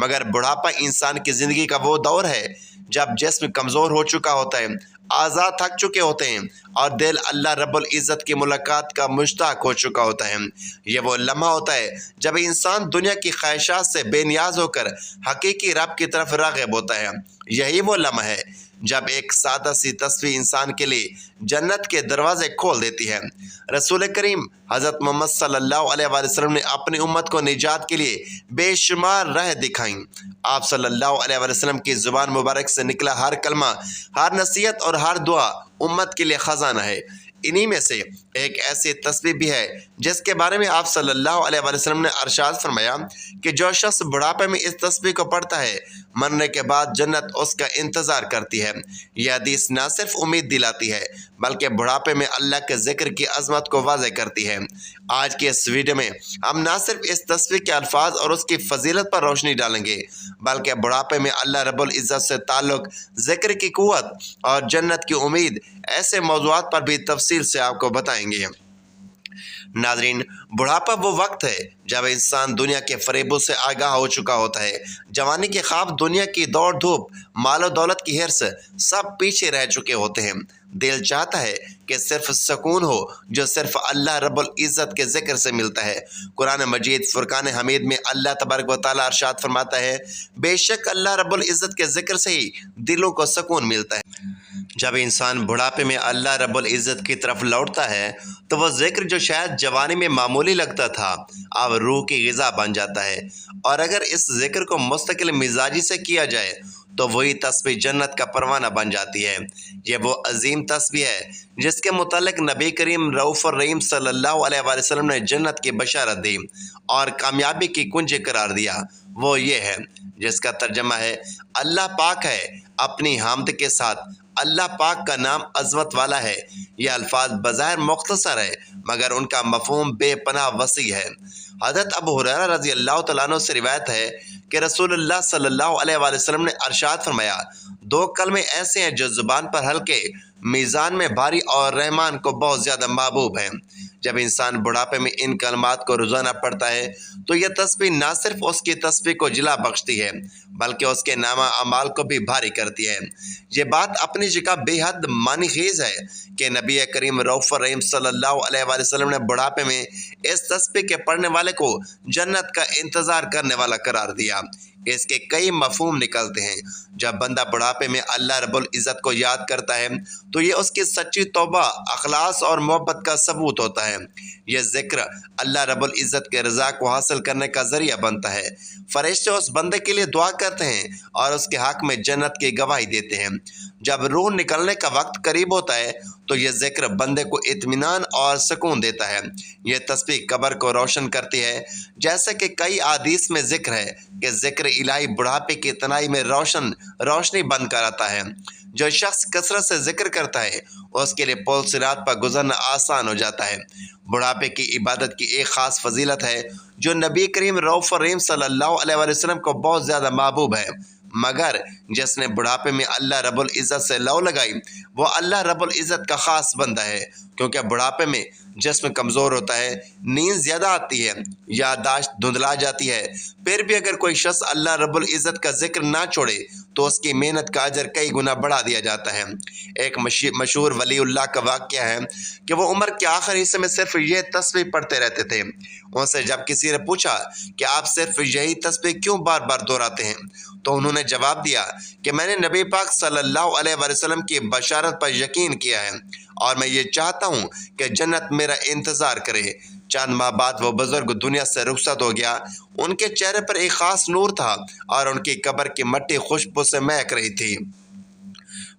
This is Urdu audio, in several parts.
مگر بڑھاپا انسان کی زندگی کا وہ دور ہے جب جسم کمزور ہو چکا ہوتا ہے، اعضاء تھک چکے ہوتے ہیں اور دل اللہ رب العزت کی ملاقات کا مشتاق ہو چکا ہوتا ہے۔ یہ وہ لمحہ ہوتا ہے جب انسان دنیا کی خواہشات سے بے نیاز ہو کر حقیقی رب کی طرف راغب ہوتا ہے۔ یہی وہ لمحہ ہے جب ایک سادہ سی تصویر انسان کے لیے جنت کے دروازے کھول دیتی ہے۔ رسول کریم حضرت محمد صلی اللہ علیہ وآلہ وسلم نے اپنی امت کو نجات کے لیے بے شمار راہ دکھائیں۔ آپ صلی اللہ علیہ وآلہ وسلم کی زبان مبارک سے نکلا ہر کلمہ، ہر نصیحت اور ہر دعا امت کے لیے خزانہ ہے۔ انہی میں سے ایک ایسی تصویر بھی ہے جس کے بارے میں آپ صلی اللہ علیہ وآلہ وسلم نے ارشاد فرمایا کہ جو شخص بڑھاپے میں اس تصویر کو پڑھتا ہے، مرنے کے بعد جنت اس کا انتظار کرتی ہے۔ یہ حدیث نہ صرف امید دلاتی ہے بلکہ بڑھاپے میں اللہ کے ذکر کی عظمت کو واضح کرتی ہے۔ آج کے اس ویڈیو میں ہم نہ صرف اس تصویر کے الفاظ اور اس کی فضیلت پر روشنی ڈالیں گے بلکہ بڑھاپے میں اللہ رب العزت سے تعلق، ذکر کی قوت اور جنت کی امید، ایسے موضوعات پر بھی تفصیل سے آپ کو بتائیں گے۔ ناظرین، بڑھاپا وہ وقت ہے جب انسان دنیا کے فریبوں سے آگاہ ہو چکا ہوتا ہے۔ جوانی کے خواب، دنیا کی دوڑ دھوپ، مال و دولت کی حرص سب پیچھے رہ چکے ہوتے ہیں۔ دل چاہتا ہے کہ صرف سکون ہو جو صرف اللہ رب العزت کے ذکر سے ملتا ہے۔ قرآن مجید فرقان حمید میں اللہ تبارک و تعالیٰ ارشاد فرماتا ہے، بے شک اللہ رب العزت کے ذکر سے ہی دلوں کو سکون ملتا ہے۔ جب انسان بڑھاپے میں اللہ رب العزت کی طرف لوٹتا ہے تو وہ ذکر جو شاید جوانی میں معمولی لگتا تھا اب روح کی غذا بن جاتا ہے، اور اگر اس ذکر کو مستقل مزاجی سے کیا جائے تو وہی تسبیح جنت کا پروانہ بن جاتی ہے۔ یہ وہ عظیم تسبیح ہے جس کے متعلق نبی کریم رؤوف الرحیم صلی اللہ علیہ وآلہ وسلم نے جنت کی بشارت دی اور کامیابی کی کنجی قرار دیا۔ وہ یہ ہے جس کا ترجمہ ہے، اللہ پاک ہے اپنی حمد کے ساتھ، اللہ پاک کا نام عظمت والا ہے۔ یہ الفاظ بظاہر مختصر ہے مگر ان کا مفہوم بے پناہ وسیع ہے۔ حضرت ابو ہریرہ رضی اللہ تعالیٰ عنہ سے روایت ہے کہ رسول اللہ صلی اللہ علیہ وآلہ وسلم نے ارشاد فرمایا، دو کلمے ایسے ہیں جو زبان پر ہلکے، میزان میں بھاری اور رحمان کو بہت زیادہ محبوب ہیں۔ جب انسان بڑھاپے میں ان کلمات کو روزانہ پڑھتا ہے تو یہ تسبیح نہ صرف اس کی تسبیح کو جلا بخشتی ہے بلکہ اس کے نامہ اعمال کو بھی بھاری کرتی ہے۔ یہ بات اپنی جگہ بے حد معنی خیز ہے کہ نبی کریم رؤوف الرحیم صلی اللہ علیہ وآلہ وسلم نے بڑھاپے میں اس تسبیح کے پڑھنے والے کو جنت کا انتظار کرنے والا قرار دیا۔ اس کے کئی مفہوم نکلتے ہیں۔ جب بندہ بڑھاپے میں اللہ رب العزت کو یاد کرتا ہے تو یہ اس کی سچی توبہ، اخلاص اور محبت کا ثبوت ہوتا ہے۔ یہ ذکر اللہ رب العزت کے رضا کو حاصل کرنے کا ذریعہ بنتا ہے۔ فرشتے اس بندے کے لیے دعا کرتے ہیں اور اس کے حق میں جنت کی گواہی دیتے ہیں۔ جب روح نکلنے کا وقت قریب ہوتا ہے تو یہ ذکر بندے کو اطمینان اور سکون دیتا ہے۔ یہ تسبیح قبر کو روشن کرتی ہے، جیسے کہ کئی احادیث میں ذکر ہے کہ ذکر الہی بڑھاپے کی تنہائی میں روشنی بند کراتا ہے۔ جو شخص کثرت سے ذکر کرتا ہے اس کے لیے پل صراط پر گزرنا آسان ہو جاتا ہے۔ بڑھاپے کی عبادت کی ایک خاص فضیلت ہے جو نبی کریم رؤوف الرحیم صلی اللہ علیہ وآلہ وسلم کو بہت زیادہ محبوب ہے، مگر جس نے بڑھاپے میں اللہ رب العزت سے لو لگائی وہ اللہ رب العزت کا خاص بندہ ہے، کیونکہ بڑھاپے میں جسم کمزور ہوتا ہے، نیند زیادہ آتی ہے، یادداشت دھندلا جاتی ہے۔ پھر بھی اگر کوئی شخص اللہ رب العزت کا ذکر نہ چھوڑے تو اس کی محنت کا اجر کئی گنا بڑھا دیا جاتا ہے۔ ایک مشہور ولی اللہ کا واقعہ ہے کہ وہ عمر کے آخری حصے میں صرف یہ تسبیح پڑھتے رہتے تھے۔ ان سے جب کسی نے پوچھا کہ آپ صرف یہی تسبیح کیوں بار بار دہراتے ہیں تو انہوں نے جواب دیا کہ میں نے نبی پاک صلی اللہ علیہ وآلہ وسلم کی بشارت پر یقین کیا ہے اور میں یہ چاہتا ہوں کہ جنت میرا انتظار کرے۔ چند ماہ بعد وہ بزرگ دنیا سے رخصت ہو گیا۔ ان کے چہرے پر ایک خاص نور تھا اور ان کی قبر کی مٹی خوشبو سے مہک رہی تھی۔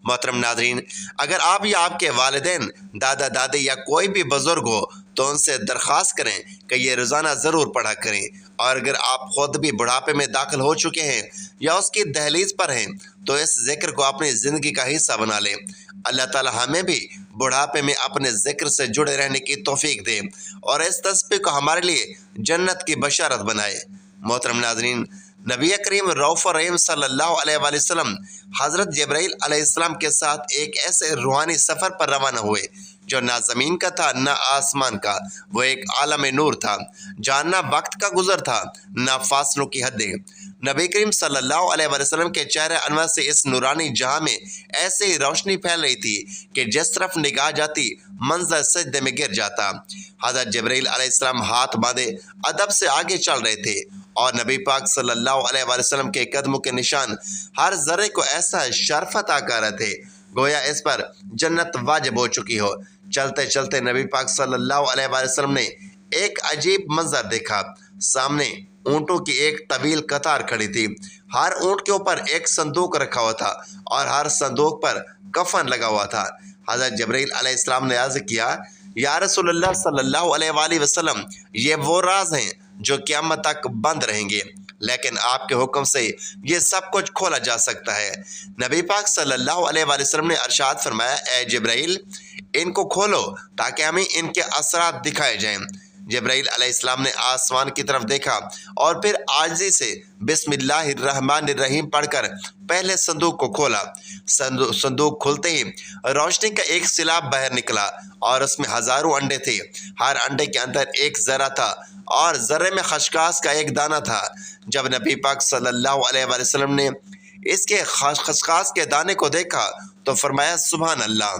محترم ناظرین، اگر آپ یا آپ کے والدین، دادا دادی یا کوئی بھی بزرگ ہو تو ان سے درخواست کریں کہ یہ روزانہ ضرور پڑھا کریں، اور اگر آپ خود بھی بڑھاپے میں داخل ہو چکے ہیں یا اس کی دہلیز پر ہیں تو اس ذکر کو اپنی زندگی کا حصہ بنا لیں۔ اللہ تعالی ہمیں بھی بڑھاپے میں اپنے ذکر سے جڑے رہنے کی توفیق دے اور اس تسبیح کو ہمارے لیے جنت کی بشارت بنائے۔ محترم ناظرین، نبی کریم رؤوف الرحیم صلی اللہ علیہ وآلہ وسلم حضرت جبرائیل علیہ السلام کے ساتھ ایک ایسے روحانی سفر پر روانہ ہوئے جو نہ زمین کا تھا نہ آسمان کا۔ وہ ایک عالم نور تھا جہاں نہ وقت کا گزر تھا نہ فاصلوں کی حدیں۔ نبی کریم صلی اللہ علیہ وسلم کے چہرے انور سے اس نورانی جہاں میں ایسے ہی روشنی پھیل رہی تھی کہ جس طرف نگاہ جاتی منظر سجدے میں گر جاتا۔ حضرت جبرائیل علیہ السلام ہاتھ باندھے ادب سے آگے چل رہے تھے اور نبی پاک صلی اللہ علیہ وسلم کے قدموں کے نشان ہر ذرے کو ایسا شرف عطا کر رہے تھے گویا اس پر جنت واجب ہو چکی ہو۔ چلتے چلتے نبی پاک صلی اللہ علیہ وسلم نے ایک عجیب منظر دیکھا۔ سامنے اونٹوں کی ایک طویل قطار کھڑی تھی۔ ہر اونٹ کے اوپر ایک صندوق رکھا ہوا تھا اور ہر صندوق پر کفن لگا ہوا تھا۔ حضرت جبرائیل علیہ السلام نے عرض کیا، یا رسول اللہ صلی اللہ علیہ وآلہ وسلم، یہ وہ راز ہیں جو قیامت تک بند رہیں گے، لیکن آپ کے حکم سے یہ سب کچھ کھولا جا سکتا ہے۔ نبی پاک صلی اللہ علیہ وآلہ وسلم نے ارشاد فرمایا، اے جبرائیل، ان کو کھولو تاکہ ہمیں ان کے اثرات دکھائے جائیں۔ جبرائیل علیہ السلام نے آسمان کی طرف دیکھا اور پھر عاجزی سے بسم اللہ الرحمن الرحیم پڑھ کر پہلے صندوق کو کھولا۔ صندوق کھلتے ہی روشنی کا ایک سیلاب باہر نکلا اور اس میں ہزاروں انڈے تھے۔ ہر انڈے کے اندر ایک ذرہ تھا اور ذرے میں خشخاش کا ایک دانہ تھا۔ جب نبی پاک صلی اللہ علیہ وآلہ وسلم نے اس کے خشخاش کے دانے کو دیکھا تو فرمایا، سبحان اللہ۔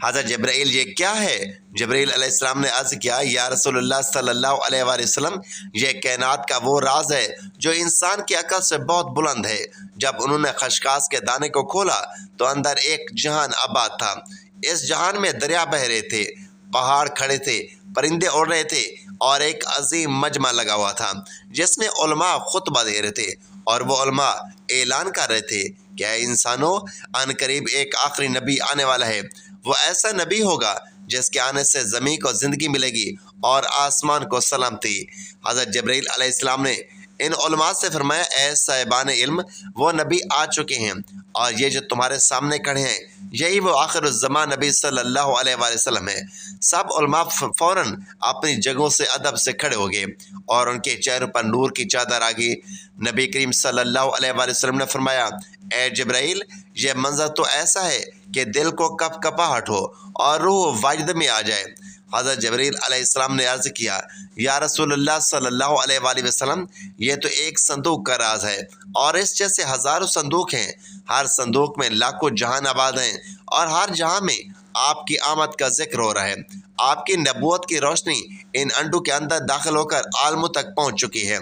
حضرت جبرائیل، یہ کیا ہے؟ جبرائیل علیہ السلام نے عرض کیا، یا رسول اللہ صلی اللہ علیہ وآلہ وسلم، یہ کائنات کا وہ راز ہے جو انسان کی عقل سے بہت بلند ہے۔ جب انہوں نے خشخاش کے دانے کو کھولا تو اندر ایک جہان آباد تھا۔ اس جہان میں دریا بہہ رہے تھے، پہاڑ کھڑے تھے، پرندے اڑ رہے تھے اور ایک عظیم مجمع لگا ہوا تھا جس میں علماء خطبہ دے رہے تھے اور وہ علماء اعلان کر رہے تھے کہ اے انسانوں، ان قریب ایک آخری نبی آنے والا ہے۔ وہ ایسا نبی ہوگا جس کے آنے سے زمین کو زندگی ملے گی اور آسمان کو سلامتی۔ حضرت جبرائیل علیہ السلام نے ان علماء سے فرمایا، اے صاحبان علم، وہ نبی آ چکے ہیں اور یہ جو تمہارے سامنے کھڑے ہیں یہی وہ آخر الزمان نبی صلی اللہ علیہ وآلہ وسلم ہے۔ سب علماء فوراً اپنی جگہوں سے ادب سے کھڑے ہو گئے اور ان کے چہروں پر نور کی چادر آ گئی۔ نبی کریم صلی اللہ علیہ وآلہ وسلم نے فرمایا، اے جبرائیل، یہ منظر تو ایسا ہے کہ دل کو کپ کپاہٹ ہو اور روح وجد میں آ جائے۔ حضرت جبرائیل علیہ السلام نے عرض کیا، یا رسول اللہ صلی اللہ علیہ وآلہ وسلم، یہ تو ایک صندوق کا راز ہے اور اس جیسے ہزاروں صندوق ہیں۔ ہر صندوق میں لاکھوں جہان آباد ہیں اور ہر جہاں میں آپ کی آمد کا ذکر ہو رہا ہے۔ آپ کی نبوت کی روشنی ان انڈوں کے اندر داخل ہو کر عالموں تک پہنچ چکی ہے۔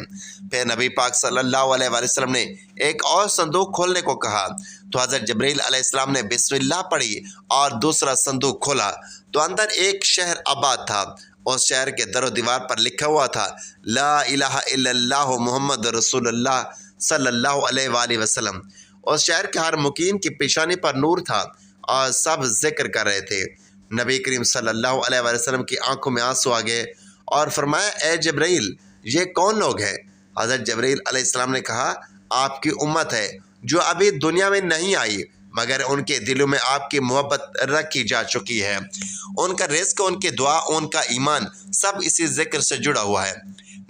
پھر نبی پاک صلی اللہ علیہ وآلہ وسلم نے ایک اور صندوق کھولنے کو کہا تو حضرت جبرائیل علیہ السلام نے بسم اللہ پڑھی اور دوسرا صندوق کھولا تو اندر ایک شہر آباد تھا۔ اس شہر کے در و دیوار پر لکھا ہوا تھا، لا الہ الا اللہ محمد رسول اللہ صلی اللہ علیہ وآلہ وسلم۔ اس شہر کے ہر مقیم کی پیشانی پر نور تھا اور سب ذکر کر رہے تھے۔ نبی کریم صلی اللہ علیہ وآلہ وسلم کی آنکھوں میں آنسو آ گئے اور فرمایا، اے جبرائیل، یہ کون لوگ ہیں؟ حضرت جبرائیل علیہ السلام نے کہا، آپ کی امت ہے جو ابھی دنیا میں نہیں آئی مگر ان کے دلوں میں آپ کی محبت رکھی جا چکی ہے۔ ان کا رزق، ان کی دعا، ان کا ایمان سب اسی ذکر سے جڑا ہوا ہے۔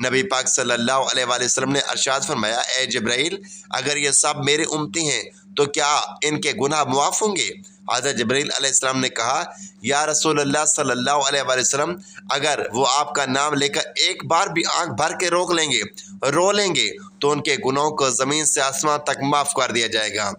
نبی پاک صلی اللہ علیہ وآلہ وسلم نے ارشاد فرمایا، اے جبرائیل، اگر یہ سب میرے امتی ہیں تو کیا ان کے گناہ معاف ہوں گے؟ حضرت جبرائیل علیہ السلام نے کہا، یا رسول اللہ صلی اللہ علیہ وآلہ وسلم، اگر وہ آپ کا نام لے کر ایک بار بھی آنکھ بھر کے رو لیں گے تو ان کے گناہوں کو زمین سے آسمان تک معاف کر دیا جائے گا،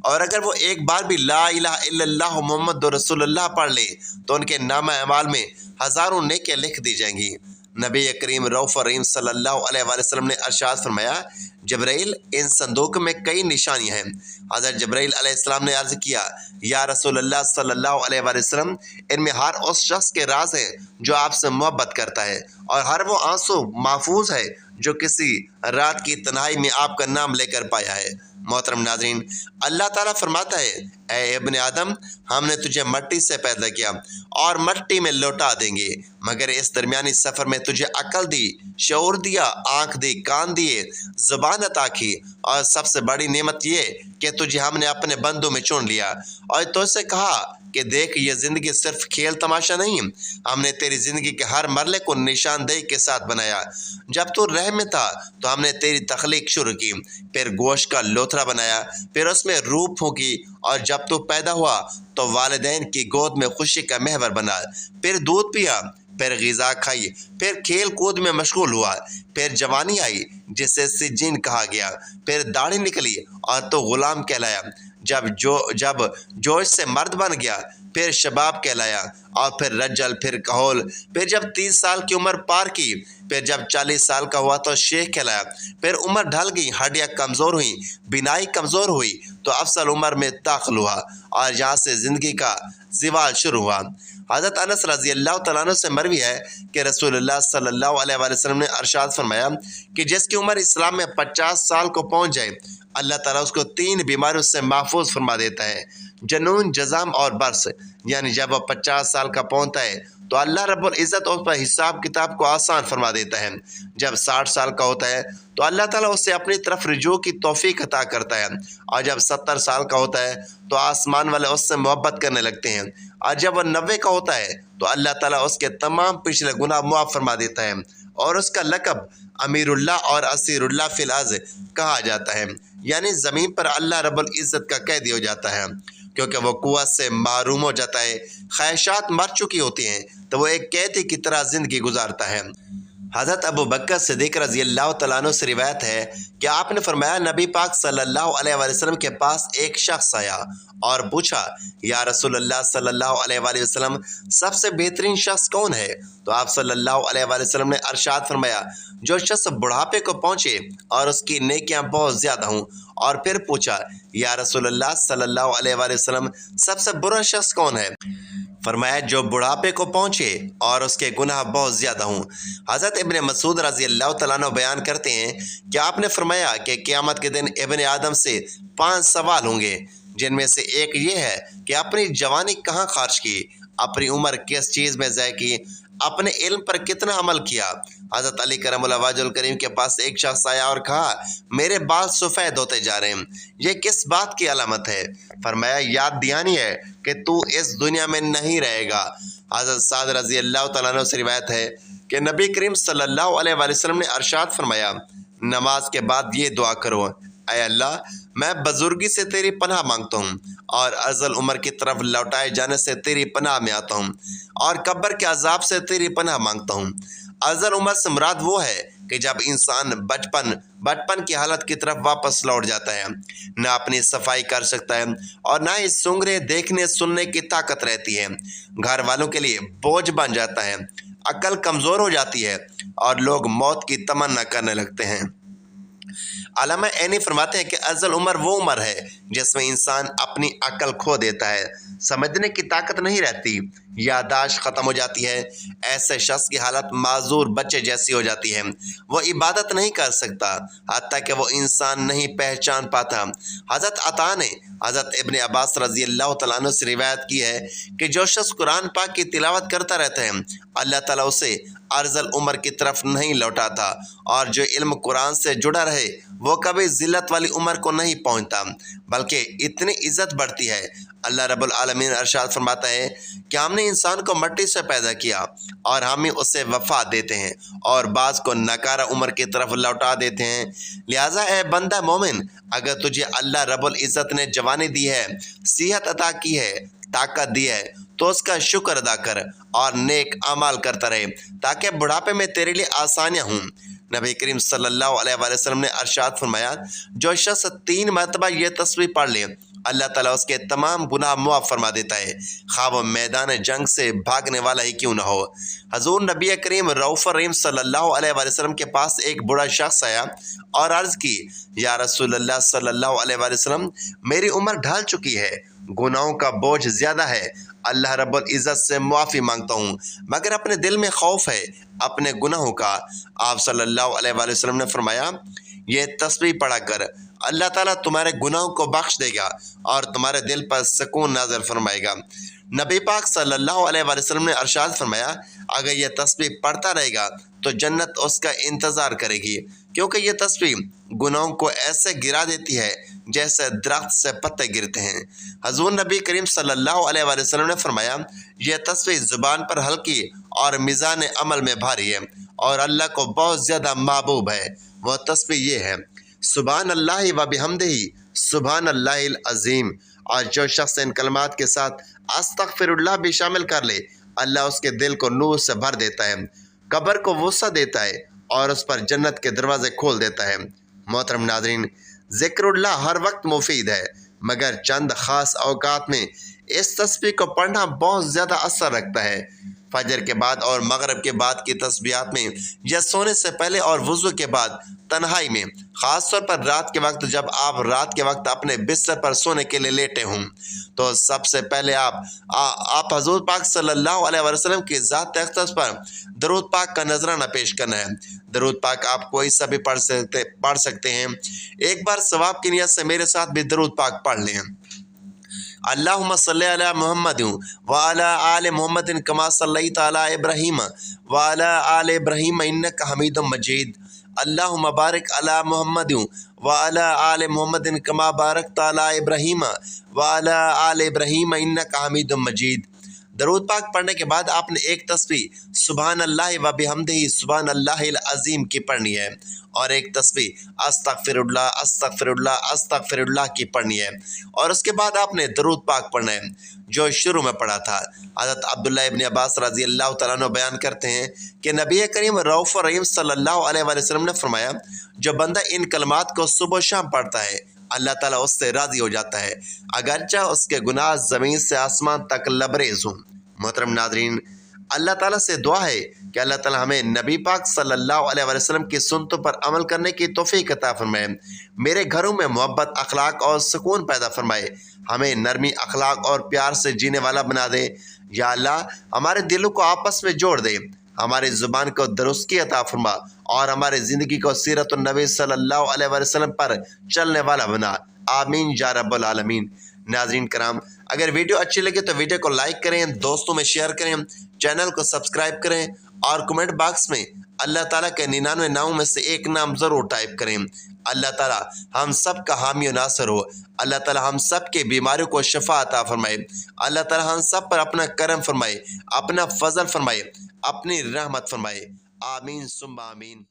اور اگر وہ ایک بار بھی لا الہ الا اللہ محمد رسول اللہ پڑھ لے تو ان کے نامہ اعمال میں ہزاروں نیکیاں لکھ دی جائیں گی۔ نبی کریم رؤوف الرحیم صلی اللہ علیہ وآلہ وسلم نے ارشاد فرمایا، جبرائیل، ان صندوق میں کئی نشانیاں ہیں۔ حضرت جبرائیل علیہ السلام نے عرض کیا، یا رسول اللہ صلی اللہ علیہ وآلہ وسلم، ان میں ہر اس شخص کے راز ہیں جو آپ سے محبت کرتا ہے اور ہر وہ آنسو محفوظ ہے جو کسی رات کی تنہائی میں آپ کا نام لے کر پایا ہے۔ محترم ناظرین، اللہ تعالیٰ فرماتا ہے، اے ابن آدم، ہم نے تجھے مٹی سے پیدا کیا اور مٹی میں لوٹا دیں گے، مگر اس درمیانی سفر میں تجھے عقل دی، شعور دیا، آنکھ دی، کان دیے، زبان عطا کی، اور سب سے بڑی نعمت یہ کہ تجھے ہم نے اپنے بندوں میں چن لیا اور تو سے کہا کہ دیکھ، یہ زندگی صرف کھیل تماشا نہیں، ہم نے تیری زندگی کے ہر مرحلے کو نشاندہی کے ساتھ بنایا۔ جب تو رحم میں تھا تو ہم نے تیری تخلیق شروع کی، پھر گوشت کا لوتھڑا بنایا، پھر اس میں روح پھونکی، اور جب تو پیدا ہوا تو والدین کی گود میں خوشی کا محور بنا، پھر دودھ پیا، پھر غذا کھائی، پھر کھیل کود میں مشغول ہوا، پھر جوانی آئی جسے سجین کہا گیا، پھر داڑھی نکلی اور تو غلام کہلایا، جب جوش سے مرد بن گیا پھر شباب کہلایا، اور پھر رجل، پھر کہول، پھر جب 30 سال کی عمر پار کی، پھر جب 40 سال کا ہوا تو شیخ کہلایا، پھر عمر ڈھل گئی، ہڈیاں کمزور ہوئیں، بینائی کمزور ہوئی تو افضل عمر میں داخل ہوا، اور یہاں سے زندگی کا زوال شروع ہوا۔ حضرت انس رضی اللہ تعالیٰ عنہ سے مروی ہے کہ رسول اللہ صلی اللہ علیہ وآلہ وسلم نے ارشاد فرمایا کہ جس کی عمر اسلام میں 50 سال کو پہنچ جائے، اللہ تعالیٰ اس کو 3 بیماریوں سے محفوظ فرما دیتا ہے: جنون، جزام اور برس۔ یعنی جب وہ 50 سال کا پہنچتا ہے تو اللہ رب العزت اس پر حساب کتاب کو آسان فرما دیتا ہے۔ جب 60 سال کا ہوتا ہے تو اللہ تعالیٰ اسے اپنی طرف رجوع کی توفیق عطا کرتا ہے، اور جب 70 سال کا ہوتا ہے تو آسمان والے اس سے محبت کرنے لگتے ہیں، اور جب وہ 90 کا ہوتا ہے تو اللہ تعالیٰ اس کے تمام پچھلے گناہ معاف فرما دیتا ہے، اور اس کا لقب امیر اللہ اور اسیر اللہ فی الارض کہا جاتا ہے، یعنی زمین پر اللہ رب العزت کا قیدی ہو جاتا ہے، کیونکہ وہ قوت سے محروم ہو جاتا ہے، خواہشات مر چکی ہوتی ہیں تو وہ ایک قیدی کی طرح زندگی گزارتا ہے۔ حضرت ابو بکر صدیق رضی اللہ تعالیٰ عنہ سے روایت ہے کہ آپ نے فرمایا، نبی پاک صلی اللہ علیہ وآلہ وسلم کے پاس ایک شخص آیا اور پوچھا، یا رسول اللہ صلی اللہ علیہ وآلہ وسلم، سب سے بہترین شخص کون ہے؟ تو آپ صلی اللہ علیہ وآلہ وسلم نے ارشاد فرمایا، جو شخص بڑھاپے کو پہنچے اور اس کی نیکیاں بہت زیادہ ہوں۔ اور پھر پوچھا، یا رسول اللہ صلی اللہ علیہ وآلہ وسلم، سب سے برا شخص کون ہے؟ فرمایا، جو بڑھاپے کو پہنچے اور اس کے گناہ بہت زیادہ ہوں۔ حضرت ابن مسعود رضی اللہ تعالیٰ عنہ بیان کرتے ہیں کہ آپ نے فرمایا کہ قیامت کے دن ابن آدم سے 5 سوال ہوں گے، جن میں سے ایک یہ ہے کہ اپنی جوانی کہاں خرچ کی، اپنی عمر کس چیز میں ضائع کی، اپنے علم پر کتنا عمل کیا۔ حضرت علی کرم اللہ وجہ الکریم کے پاس ایک شخص آیا اور کہا، میرے بال سفید ہوتے جا رہے ہیں، یہ کس بات کی علامت ہے؟ فرمایا، یاد دہانی ہے کہ تو اس دنیا میں نہیں رہے گا۔ حضرت سعد رضی اللہ تعالیٰ عنہ سے روایت ہے کہ نبی کریم صلی اللہ علیہ وآلہ وسلم نے ارشاد فرمایا، نماز کے بعد یہ دعا کرو، اے اللہ، میں بزرگی سے تیری پناہ مانگتا ہوں، اور ازل عمر کی طرف لوٹائے جانے سے تیری پناہ میں آتا ہوں، اور قبر کے عذاب سے تیری پناہ مانگتا ہوں۔ ازل عمر سے مراد وہ ہے کہ جب انسان بچپن کی حالت کی طرف واپس لوٹ جاتا ہے، نہ اپنی صفائی کر سکتا ہے اور نہ ہی سنگھنے دیکھنے سننے کی طاقت رہتی ہے، گھر والوں کے لیے بوجھ بن جاتا ہے، عقل کمزور ہو جاتی ہے اور لوگ موت کی تمنا کرنے لگتے ہیں۔ علامہ عینی فرماتے ہیں کہ ازل عمر وہ عمر ہے جس میں انسان اپنی عقل کھو دیتا ہے، سمجھنے کی طاقت نہیں رہتی، یادداشت ختم ہو جاتی ہے، ایسے شخص کی حالت معذور بچے جیسی ہو جاتی ہے، وہ عبادت نہیں کر سکتا، حتیٰ کہ وہ انسان نہیں پہچان پاتا۔ حضرت عطا نے حضرت ابن عباس رضی اللہ تعالیٰ عنہ سے روایت کی ہے کہ جو شخص قرآن پاک کی تلاوت کرتا رہتا ہے، اللہ تعالیٰ اسے ارذل عمر کی طرف نہیں لوٹاتا، اور جو علم قرآن سے جڑا رہے وہ کبھی ذلت والی عمر کو نہیں پہنچتا، بلکہ اتنی عزت بڑھتی ہے۔ اللہ رب العالمین ارشاد فرماتا ہے کہ ہم نے انسان کو مٹی سے پیدا کیا اور ہم ہی اسے وفات دیتے ہیں اور بعض کو نکارہ عمر کی طرف لوٹا دیتے ہیں۔ لہٰذا اے بندہ مومن، اگر تجھے اللہ رب العزت نے جوانی دی ہے، صحت عطا کی ہے، طاقت دی ہے، تو اس کا شکر ادا کر اور نیک اعمال کرتا رہے تاکہ بڑھاپے میں تیرے لیے آسانیاں ہوں۔ نبی کریم صلی اللہ علیہ وآلہ وسلم نے ارشاد فرمایا، جو شخص 3 مرتبہ یہ تسبیح پڑھ لے، اللہ تعالیٰ اس کے تمام گناہ معاف فرما دیتا ہے، خواہ وہ میدان جنگ سے بھاگنے والا ہی کیوں نہ ہو۔ حضور نبی کریم رؤوف الرحیم صلی اللہ علیہ وآلہ وسلم کے پاس ایک بوڑھا شخص آیا اور عرض کی، یا رسول اللہ صلی اللہ علیہ وآلہ وسلم، میری عمر ڈھل چکی ہے، گناہوں کا بوجھ زیادہ ہے، اللہ رب العزت سے معافی مانگتا ہوں، مگر اپنے دل میں خوف ہے اپنے گناہوں کا۔ آپ صلی اللہ علیہ وآلہ وسلم نے فرمایا، یہ تسبیح پڑھا کر، اللہ تعالیٰ تمہارے گناہوں کو بخش دے گا اور تمہارے دل پر سکون نازل فرمائے گا۔ نبی پاک صلی اللہ علیہ وآلہ وسلم نے ارشاد فرمایا، اگر یہ تسبیح پڑھتا رہے گا تو جنت اس کا انتظار کرے گی، کیونکہ یہ تسبیح گناہوں کو ایسے گرا دیتی ہے جیسے درخت سے پتے گرتے ہیں۔ حضور نبی کریم صلی اللہ علیہ وآلہ وسلم نے فرمایا، یہ تسبیح زبان پر ہلکی اور میزان عمل میں بھاری ہے اور اللہ کو بہت زیادہ محبوب ہے۔ وہ تسبیح یہ ہے، سبحان اللہ و بحمدہ، سبحان اللہ العظیم۔ اور جو شخص ان کلمات کے ساتھ استغفر اللہ بھی شامل کر لے، اللہ اس کے دل کو نور سے بھر دیتا ہے، قبر کو وسعت دیتا ہے اور اس پر جنت کے دروازے کھول دیتا ہے۔ محترم ناظرین، ذکر اللہ ہر وقت مفید ہے، مگر چند خاص اوقات میں اس تسبیح کو پڑھنا بہت زیادہ اثر رکھتا ہے۔ فجر کے بعد اور مغرب کے بعد کی تسبیحات میں یا سونے سے پہلے اور وضو کے بعد تنہائی میں، خاص طور پر رات کے وقت جب آپ رات کے وقت اپنے بستر پر سونے کے لیے لیٹے ہوں، تو سب سے پہلے آپ حضور پاک صلی اللہ علیہ وسلم کی ذات اقدس پر درود پاک کا نذرانہ پیش کرنا ہے۔ درود پاک آپ کوئی سا بھی پڑھ سکتے ہیں۔ ایک بار ثواب کی نیت سے میرے ساتھ بھی درود پاک پڑھ لیں۔ اللہم صلی علی محمد وعلی آل محمد کما صلیت علی ابراہیم وعلی آل ابراہیم انک حمید مجید۔ اللہم بارک علی محمد وعلی آل محمد کما بارکت علی ابراہیم وعلی آل ابراہیم انک حمید مجید۔ درود پاک پڑھنے کے بعد آپ نے ایک تسبیح سبحان اللہ و بحمدہ سبحان اللہ العظیم کی پڑھنی ہے، اور ایک تسبیح استغفر اللہ استغفر اللہ استغفر اللہ کی پڑھنی ہے، اور اس کے بعد آپ نے درود پاک پڑھنا ہے جو شروع میں پڑھا تھا۔ حضرت عبداللہ ابن عباس رضی اللہ تعالیٰ عنہ بیان کرتے ہیں کہ نبی کریم رؤوف الرحیم صلی اللہ علیہ وسلم نے فرمایا، جو بندہ ان کلمات کو صبح و شام پڑھتا ہے اللہ تعالیٰ اس سے راضی ہو جاتا ہے، اگرچہ اس کے گناہ زمین سے آسمان تک لبریز ہوں۔ محترم ناظرین، اللہ تعالیٰ سے دعا ہے کہ اللہ تعالیٰ ہمیں نبی پاک صلی اللہ علیہ وسلم کی سنتوں پر عمل کرنے کی توفیق عطا فرمائے، میرے گھروں میں محبت، اخلاق اور سکون پیدا فرمائے، ہمیں نرمی، اخلاق اور پیار سے جینے والا بنا دے۔ یا اللہ، ہمارے دلوں کو آپس میں جوڑ دے، ہماری زبان کو درستگی عطا فرما اور ہمارے زندگی کو سیرت النبی صلی اللہ علیہ وسلم پر چلنے والا بنا۔ آمین یا رب العالمین۔ ناظرین کرام، اگر ویڈیو اچھی لگے تو ویڈیو کو لائک کریں، دوستوں میں شیئر کریں، چینل کو سبسکرائب کریں اور کمنٹ باکس میں اللہ تعالیٰ کے 99 ناموں میں سے ایک نام ضرور ٹائپ کریں۔ اللہ تعالیٰ ہم سب کا حامی و ناصر ہو۔ اللہ تعالیٰ ہم سب کے بیماریوں کو شفا عطا فرمائے۔ اللہ تعالیٰ ہم سب پر اپنا کرم فرمائے، اپنا فضل فرمائے، اپنی رحمت فرمائے۔ آمین ثم آمین۔